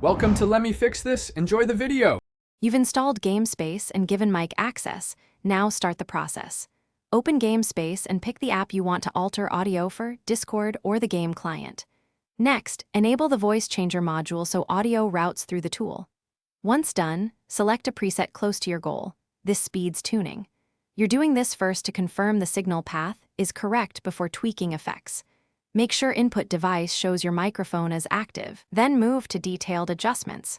Welcome to Let Me Fix This. Enjoy the video. You've installed GameSpace and given mic access. Now start the process. Open GameSpace and pick the app you want to alter audio for, Discord, or the game client. Next, enable the voice changer module so audio routes through the tool. Once done, select a preset close to your goal. This speeds tuning. You're doing this first to confirm the signal path is correct before tweaking effects. Make sure input device shows your microphone as active, then move to detailed adjustments.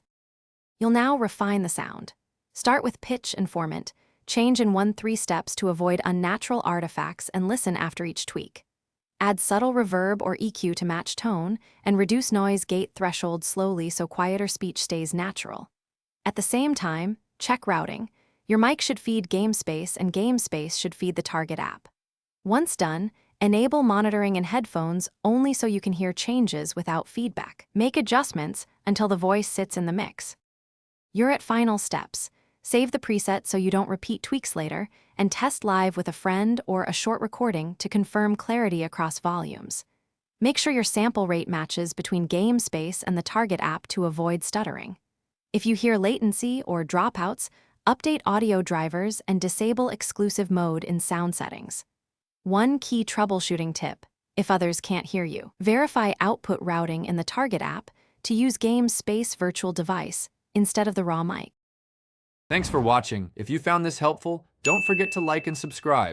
You'll now refine the sound. Start with pitch and formant, change in 1-3 steps to avoid unnatural artifacts and listen after each tweak. Add subtle reverb or EQ to match tone, and reduce noise gate threshold slowly so quieter speech stays natural. At the same time, check routing. Your mic should feed GameSpace and GameSpace should feed the target app. Once done, enable monitoring and headphones only so you can hear changes without feedback. Make adjustments until the voice sits in the mix. You're at final steps. Save the preset so you don't repeat tweaks later, and test live with a friend or a short recording to confirm clarity across volumes. Make sure your sample rate matches between GameSpace and the target app to avoid stuttering. If you hear latency or dropouts, update audio drivers and disable exclusive mode in sound settings. One key troubleshooting tip: if others can't hear you, verify output routing in the target app to use GameSpace virtual device instead of the raw mic. Thanks for watching. If you found this helpful, don't forget to like and subscribe.